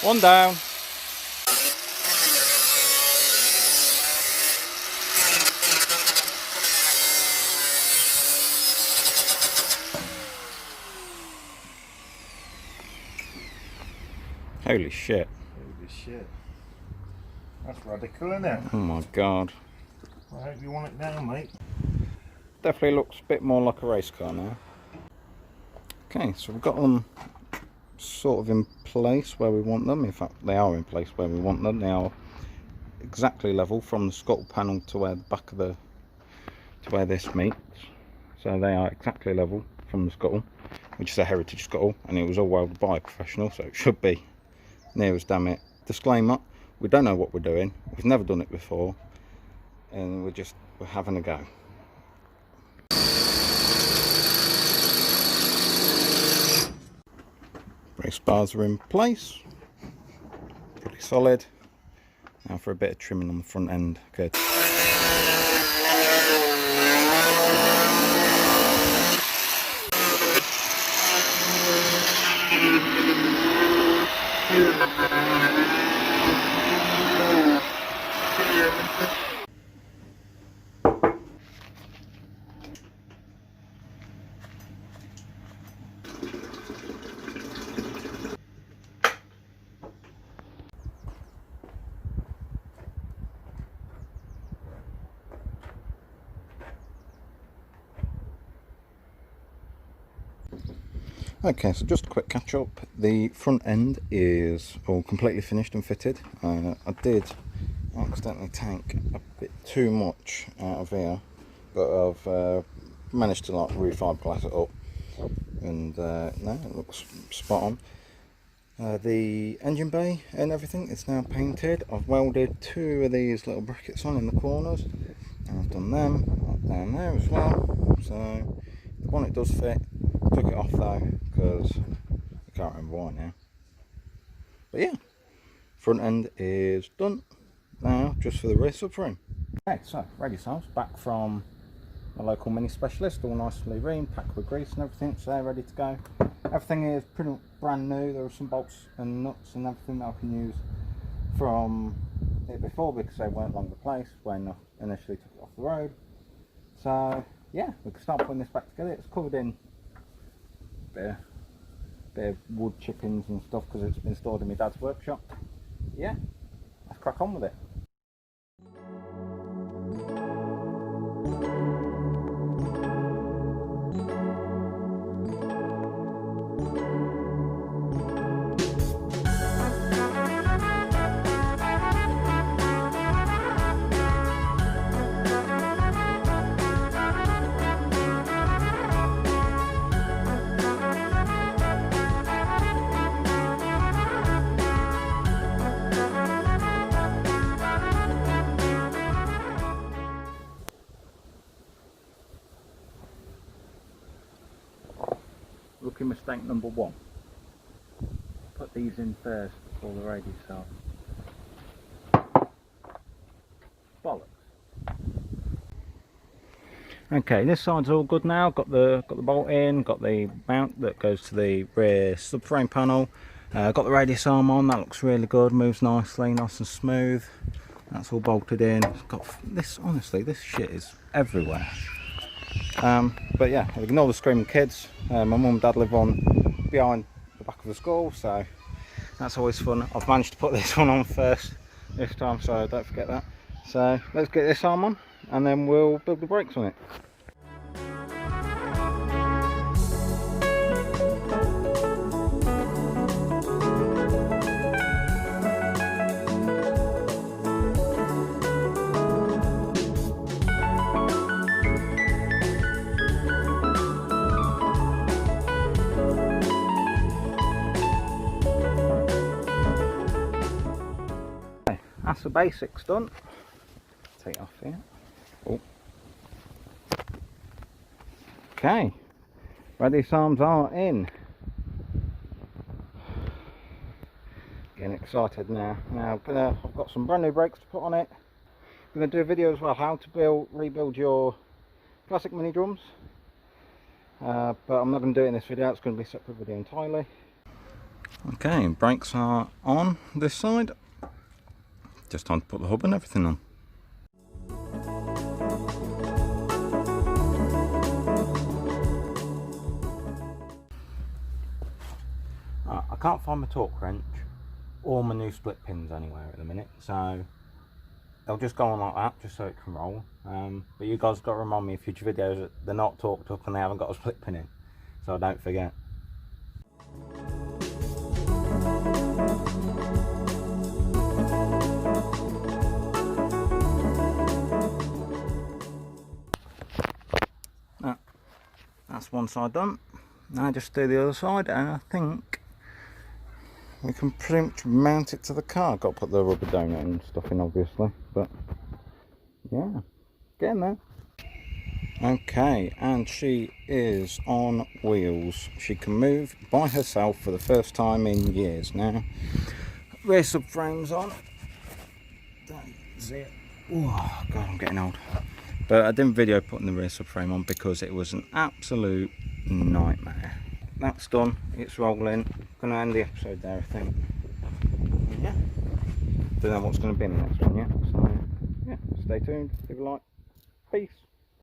One down. Holy shit. Holy shit. That's radical, isn't it? Oh my god. I hope you want it now, mate. Definitely looks a bit more like a race car now. Okay, so we've got them sort of in place where we want them. In fact, they are in place where we want them. They are exactly level from the scuttle panel to where the back of the where this meets. So they are exactly level from the scuttle, which is a heritage scuttle, and it was all welded by a professional, so it should be near as damn it. Disclaimer: we don't know what we're doing. We've never done it before, and we're having a go. Brace bars are in place, pretty solid. Now for a bit of trimming on the front end. Good. Okay, so just a quick catch up. The front end is all completely finished and fitted. I did accidentally tank a bit too much out of here, but I've managed to like re-fiberglass it up, and no, it looks spot on. The engine bay and everything is now painted. I've welded two of these little brackets on in the corners, and I've done them up down there as well. So the bonnet does fit. Took it off though because I can't remember why now. But yeah, front end is done now, just for the rear subframe. Okay, so radius arms back from my local mini specialist, all nicely reamed, packed with grease and everything, so they're ready to go. Everything is pretty much brand new. There are some bolts and nuts and everything that I can use from here before because they weren't long replaced when I initially took it off the road. So yeah, we can start putting this back together. It's covered in bit of wood chippings and stuff because it's been stored in my dad's workshop. Yeah, let's crack on with it. Rookie mistake number one. Put these in first before the radius arm. Bollocks. Okay, this side's all good now. Got the bolt in, got the mount that goes to the rear subframe panel. Got the radius arm on. That looks really good. Moves nicely, nice and smooth. That's all bolted in. It's got this. Honestly, this shit is everywhere. But yeah, ignore the screaming kids. My mum and dad live on behind the back of the school, so that's always fun. I've managed to put this one on first this time, so don't forget that. So let's get this arm on and then we'll build the brakes on it. That's the basics done. Take it off here. Oh. Okay, radius arms are in. Getting excited now. Now I've got some brand new brakes to put on it. I'm going to do a video as well how to rebuild your classic mini drums. But I'm not going to do it in this video. It's going to be a separate video entirely. Okay, brakes are on this side. Just time to put the hub and everything on. I can't find my torque wrench or my new split pins anywhere at the minute, so they'll just go on like that just so it can roll. But you guys got to remind me in future videos that they're not torqued up and they haven't got a split pin in, so I don't forget. That's one side done. Now just do the other side, and I think we can pretty much mount it to the car. Got to put the rubber donut and stuff in, obviously, but yeah, getting there. Okay, and she is on wheels. She can move by herself for the first time in years now. Rear subframe's on. That's it. Oh god, I'm getting old. But I didn't video putting the rear subframe on because it was an absolute nightmare. That's done, it's rolling. Gonna end the episode there, I think. Yeah. Don't know what's gonna be in the next one yet. So yeah, stay tuned, leave a like. Peace.